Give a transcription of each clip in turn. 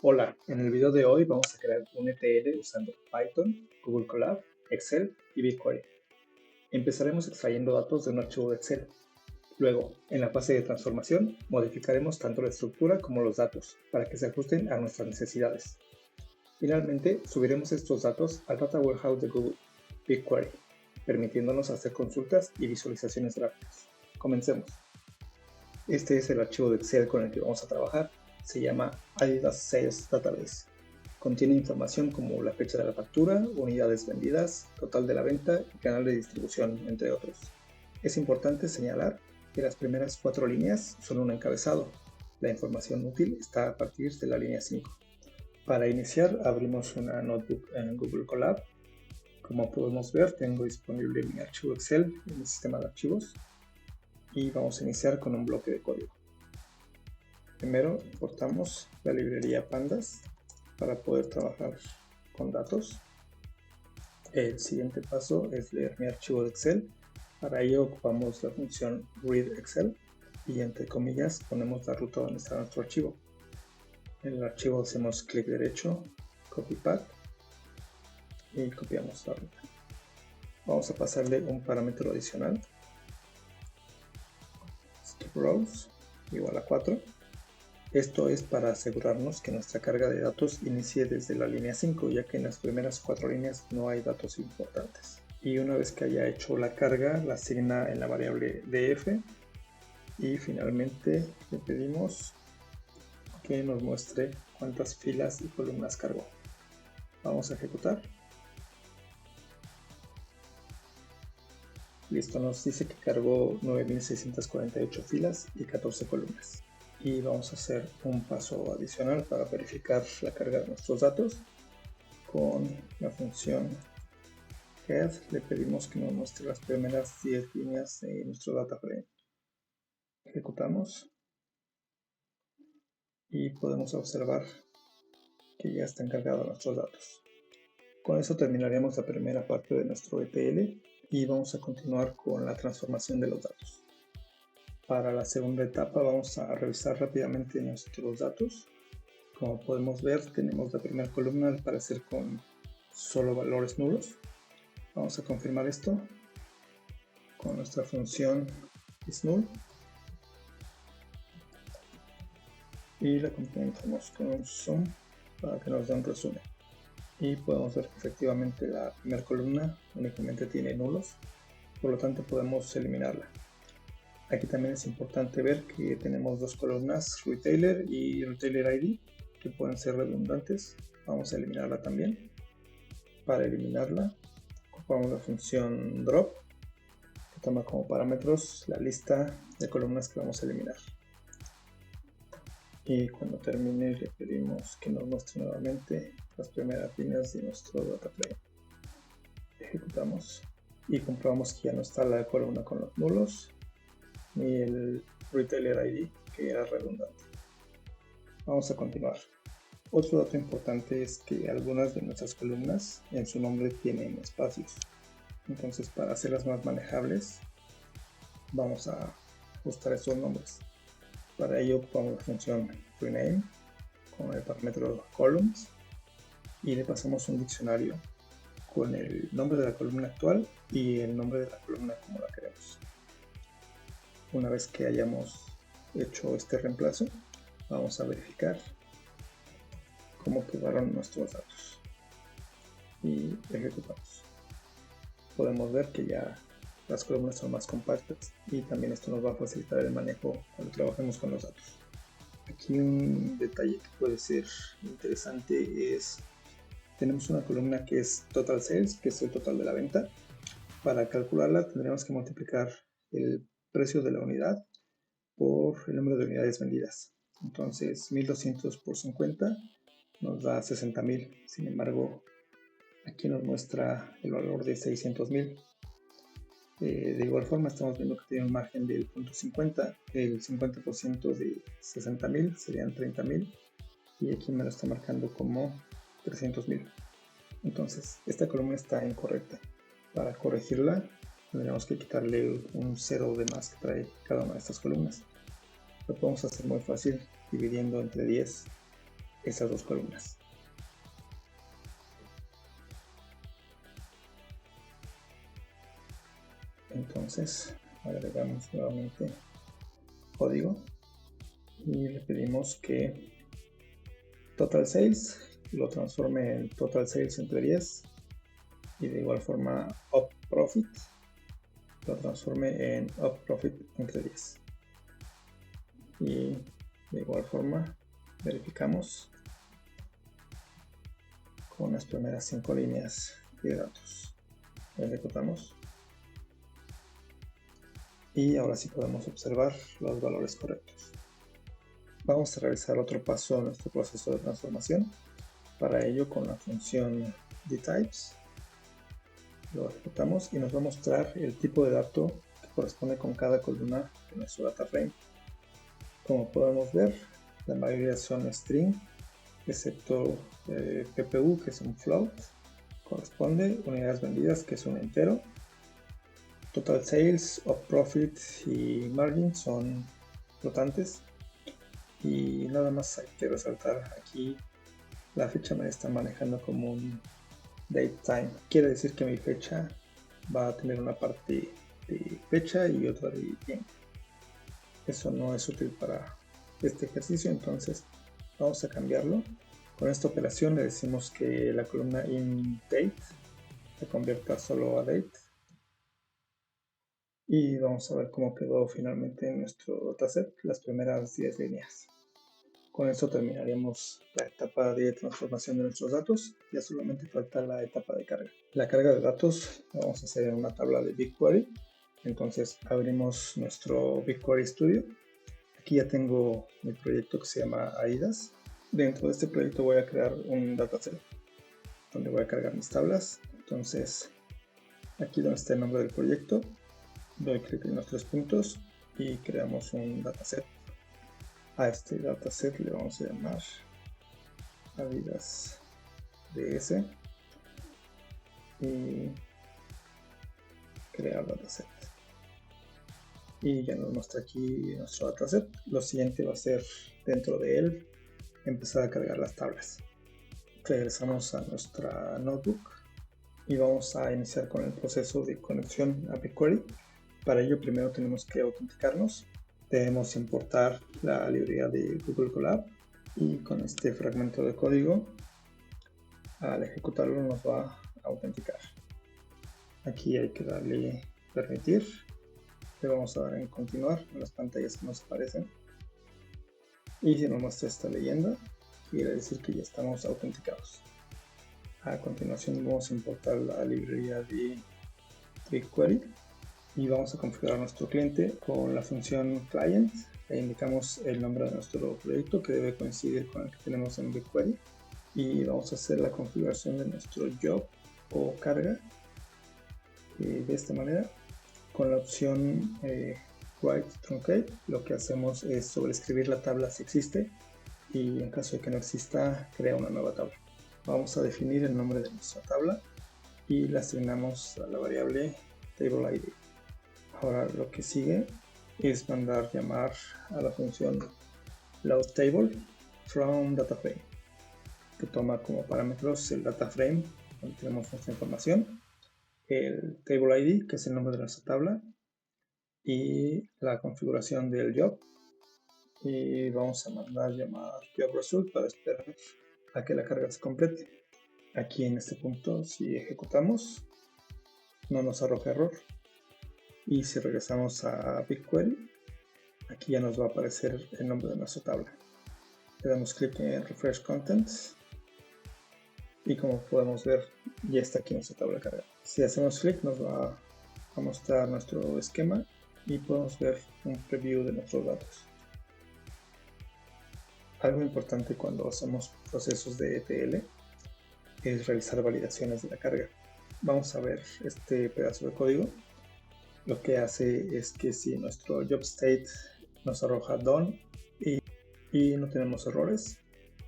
Hola, en el video de hoy vamos a crear un ETL usando Python, Google Colab, Excel y BigQuery. Empezaremos extrayendo datos de un archivo de Excel. Luego, en la fase de transformación, modificaremos tanto la estructura como los datos para que se ajusten a nuestras necesidades. Finalmente, subiremos estos datos al Data Warehouse de Google, BigQuery, permitiéndonos hacer consultas y visualizaciones gráficas. Comencemos. Este es el archivo de Excel con el que vamos a trabajar. Se llama Adidas Sales Database. Contiene información como la fecha de la factura, unidades vendidas, total de la venta y canal de distribución, entre otros. Es importante señalar que las primeras 4 líneas son un encabezado. La información útil está a partir de la línea 5. Para iniciar, abrimos una notebook en Google Colab. Como podemos ver, tengo disponible mi archivo Excel en mi sistema de archivos y vamos a iniciar con un bloque de código. Primero importamos la librería Pandas para poder trabajar con datos. El siguiente paso es leer mi archivo de Excel. Para ello ocupamos la función readExcel y entre comillas ponemos la ruta donde está nuestro archivo. En el archivo hacemos clic derecho, copy path y copiamos la ruta. Vamos a pasarle un parámetro adicional, skip rows igual a 4. Esto es para asegurarnos que nuestra carga de datos inicie desde la línea 5, ya que en las primeras 4 líneas no hay datos importantes. Y una vez que haya hecho la carga, la asigna en la variable df y finalmente le pedimos que nos muestre cuántas filas y columnas cargó. Vamos a ejecutar. Listo, nos dice que cargó 9648 filas y 14 columnas. Y vamos a hacer un paso adicional para verificar la carga de nuestros datos. Con la función head le pedimos que nos muestre las primeras 10 líneas de nuestro data frame. Ejecutamos y podemos observar que ya están cargados nuestros datos. Con eso terminaremos la primera parte de nuestro ETL y vamos a continuar con la transformación de los datos. Para la segunda etapa vamos a revisar rápidamente nuestros datos. Como podemos ver, tenemos la primera columna al parecer con solo valores nulos. Vamos a confirmar esto con nuestra función isNull y la complementamos con un zoom para que nos dé un resumen. Y podemos ver que efectivamente la primera columna únicamente tiene nulos, por lo tanto podemos eliminarla. Aquí también es importante ver que tenemos dos columnas, Retailer y Retailer ID, que pueden ser redundantes. Vamos a eliminarla también. Para eliminarla, ocupamos la función drop, que toma como parámetros la lista de columnas que vamos a eliminar. Y cuando termine le pedimos que nos muestre nuevamente las primeras líneas de nuestro data frame. Ejecutamos y comprobamos que ya no está la columna con los nulos ni el Retailer ID, que era redundante. Vamos a continuar. Otro dato importante es que algunas de nuestras columnas en su nombre tienen espacios. Entonces, para hacerlas más manejables, vamos a ajustar estos nombres. Para ello ocupamos la función rename con el parámetro columns y le pasamos un diccionario con el nombre de la columna actual y el nombre de la columna como la queremos. Una vez que hayamos hecho este reemplazo, vamos a verificar cómo quedaron nuestros datos y ejecutamos. Podemos ver que ya las columnas son más compactas y también esto nos va a facilitar el manejo cuando trabajemos con los datos. Aquí un detalle que puede ser interesante es, tenemos una columna que es Total Sales, que es el total de la venta. Para calcularla tendremos que multiplicar el precio de la unidad por el número de unidades vendidas. Entonces 1200 por 50 nos da 60,000. Sin embargo, aquí nos muestra el valor de 600,000. De igual forma estamos viendo que tiene un margen del 0.50. El 50% de 60,000 serían 30,000 y aquí me lo está marcando como 300,000. Entonces esta columna está incorrecta. Para corregirla tendremos que quitarle un 0 de más que trae cada una de estas columnas. Lo podemos hacer muy fácil dividiendo entre 10 esas dos columnas. Entonces agregamos nuevamente código y le pedimos que total sales lo transforme en total sales entre 10 y de igual forma up profit lo transforme en up profit entre 10. Y de igual forma verificamos con las primeras 5 líneas de datos. Ejecutamos y ahora sí podemos observar los valores correctos. Vamos a realizar otro paso en nuestro proceso de transformación. Para ello, con la función dtypes lo ejecutamos y nos va a mostrar el tipo de dato que corresponde con cada columna de nuestro data frame. Como podemos ver, la mayoría son string, excepto PPU, que es un float, corresponde, unidades vendidas, que es un entero, total sales, up profit y margin son flotantes, y nada más hay que resaltar aquí la fecha me está manejando como un datetime. Quiere decir que mi fecha va a tener una parte de fecha y otra de tiempo. Eso no es útil para este ejercicio, entonces vamos a cambiarlo. Con esta operación le decimos que la columna inDate se convierta solo a date. Y vamos a ver cómo quedó finalmente en nuestro dataset las primeras 10 líneas. Con esto terminaríamos la etapa de transformación de nuestros datos. Ya solamente falta la etapa de carga. La carga de datos la vamos a hacer en una tabla de BigQuery. Entonces abrimos nuestro BigQuery Studio. Aquí ya tengo mi proyecto que se llama AIDAS. Dentro de este proyecto voy a crear un dataset donde voy a cargar mis tablas. Entonces aquí donde está el nombre del proyecto, doy clic en los 3 puntos y creamos un dataset. A este dataset le vamos a llamar AIDAS DS y crear dataset. Y ya nos muestra aquí nuestro dataset. Lo siguiente va a ser dentro de él empezar a cargar las tablas. Regresamos a nuestra notebook y vamos a iniciar con el proceso de conexión a BigQuery. Para ello primero tenemos que autenticarnos. Debemos importar la librería de Google Colab y con este fragmento de código al ejecutarlo nos va a autenticar. Aquí hay que darle permitir. Le vamos a dar en continuar en las pantallas que nos aparecen y si nos muestra esta leyenda quiere decir que ya estamos autenticados. A continuación vamos a importar la librería de BigQuery y vamos a configurar nuestro cliente con la función client. Le indicamos el nombre de nuestro proyecto que debe coincidir con el que tenemos en BigQuery y vamos a hacer la configuración de nuestro job o carga de esta manera. Con la opción write truncate lo que hacemos es sobreescribir la tabla si existe y en caso de que no exista crea una nueva tabla. Vamos a definir el nombre de nuestra tabla y la asignamos a la variable table id. Ahora lo que sigue es mandar llamar a la función load table from data frame, que toma como parámetros el data frame donde tenemos nuestra información, el table id que es el nombre de nuestra tabla y la configuración del job, y vamos a mandar llamar job result para esperar a que la carga se complete. Aquí en este punto si ejecutamos no nos arroja error y si regresamos a BigQuery aquí ya nos va a aparecer el nombre de nuestra tabla. Le damos clic en refresh contents y como podemos ver ya está aquí nuestra tabla cargada. Si hacemos clic nos va a mostrar nuestro esquema y podemos ver un preview de nuestros datos. Algo importante cuando hacemos procesos de ETL es realizar validaciones de la carga. Vamos a ver este pedazo de código. Lo que hace es que si nuestro job state nos arroja done y no tenemos errores,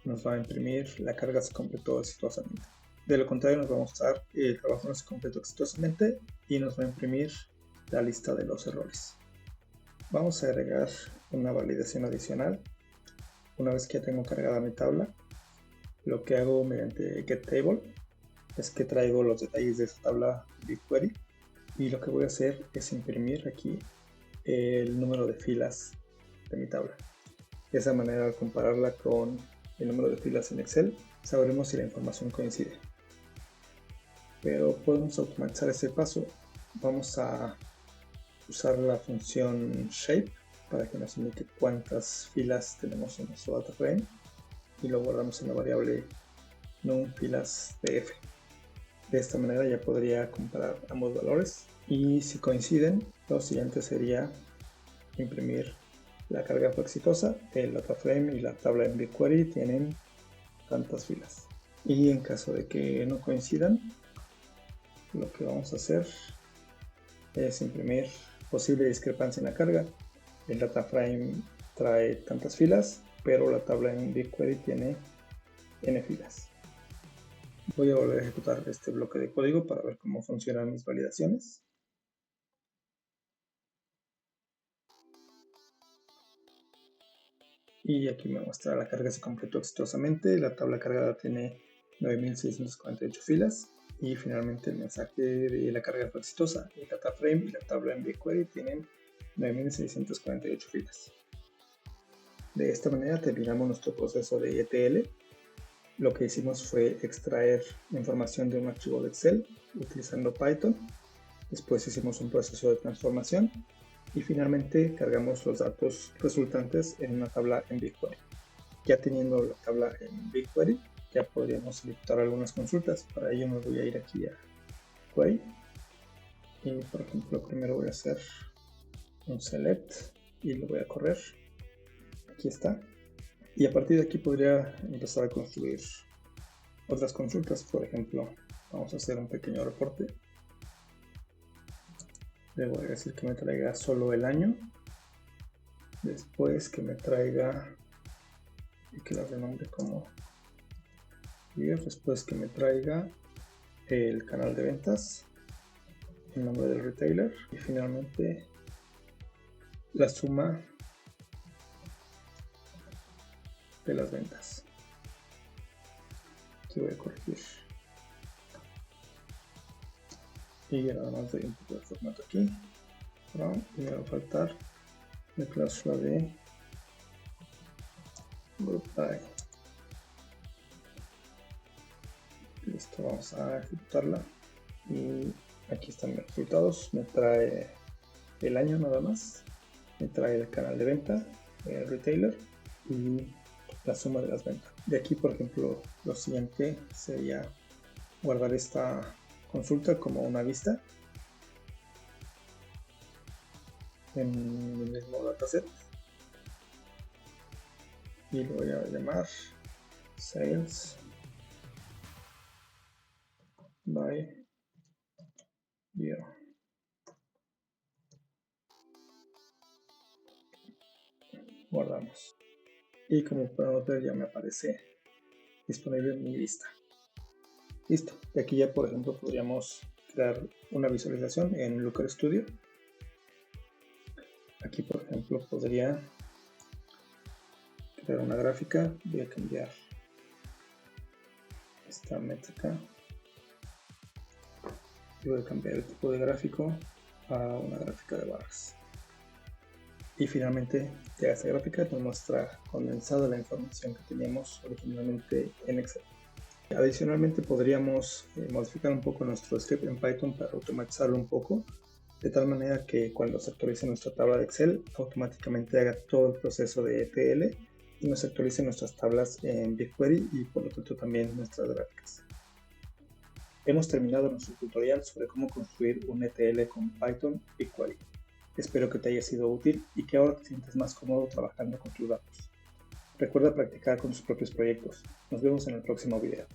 nos va a imprimir la carga se completó exitosamente. De lo contrario nos va a mostrar el trabajo no se completó exitosamente y nos va a imprimir la lista de los errores. Vamos a agregar una validación adicional. Una vez que ya tengo cargada mi tabla, Lo que hago mediante getTable es que traigo los detalles de esa tabla BigQuery y lo que voy a hacer es imprimir aquí el número de filas de mi tabla. De esa manera, al compararla con el número de filas en Excel, sabremos si la información coincide. Pero podemos automatizar ese paso. Vamos a usar la función shape para que nos indique cuántas filas tenemos en nuestro data frame y lo guardamos en la variable numFilasDF. De esta manera ya podría comparar ambos valores y si coinciden, lo siguiente sería imprimir la carga fue exitosa, el data frame y la tabla en BigQuery tienen tantas filas. Y en caso de que no coincidan, lo que vamos a hacer es imprimir posible discrepancia en la carga. El data frame trae tantas filas, pero la tabla en BigQuery tiene n filas. Voy a volver a ejecutar este bloque de código para ver cómo funcionan mis validaciones. Y aquí me muestra la carga se completó exitosamente, la tabla cargada tiene 9648 filas y finalmente el mensaje de la carga fue exitosa. El data frame y la tabla en BigQuery tienen 9648 filas. De esta manera terminamos nuestro proceso de ETL. Lo que hicimos fue extraer información de un archivo de Excel utilizando Python. Después hicimos un proceso de transformación y finalmente cargamos los datos resultantes en una tabla en BigQuery. Ya teniendo la tabla en BigQuery, ya podríamos ejecutar algunas consultas. Para ello me voy a ir aquí a Query y por ejemplo primero voy a hacer un select y lo voy a correr. Aquí está. Y a partir de aquí podría empezar a construir otras consultas. Por ejemplo, vamos a hacer un pequeño reporte. Le voy a decir que me traiga solo el año. Después que me traiga, y que la renombre como year. Después que me traiga el canal de ventas, el nombre del retailer y finalmente la suma de las ventas. Aquí voy a corregir y nada más doy un poco de formato aquí y me va a faltar la cláusula de group by. Listo, vamos a ejecutarla y aquí están mis resultados. Me trae el año nada más, me trae el canal de venta, el retailer y la suma de las ventas. De aquí, por ejemplo, lo siguiente sería guardar esta consulta como una vista en el mismo dataset y lo voy a llamar sales by year. Guardamos y como podemos ver ya me aparece disponible en mi lista. Listo, de aquí ya por ejemplo podríamos crear una visualización en Looker Studio. Aquí por ejemplo podría crear una gráfica. Voy a cambiar esta métrica y voy a cambiar el tipo de gráfico a una gráfica de barras. Y finalmente ya esta gráfica nos muestra condensada la información que teníamos originalmente en Excel. Adicionalmente podríamos modificar un poco nuestro script en Python para automatizarlo un poco, de tal manera que cuando se actualice nuestra tabla de Excel automáticamente haga todo el proceso de ETL y nos actualice nuestras tablas en BigQuery y por lo tanto también nuestras gráficas. Hemos terminado nuestro tutorial sobre cómo construir un ETL con Python y BigQuery. Espero que te haya sido útil y que ahora te sientas más cómodo trabajando con tus datos. Recuerda practicar con tus propios proyectos. Nos vemos en el próximo video.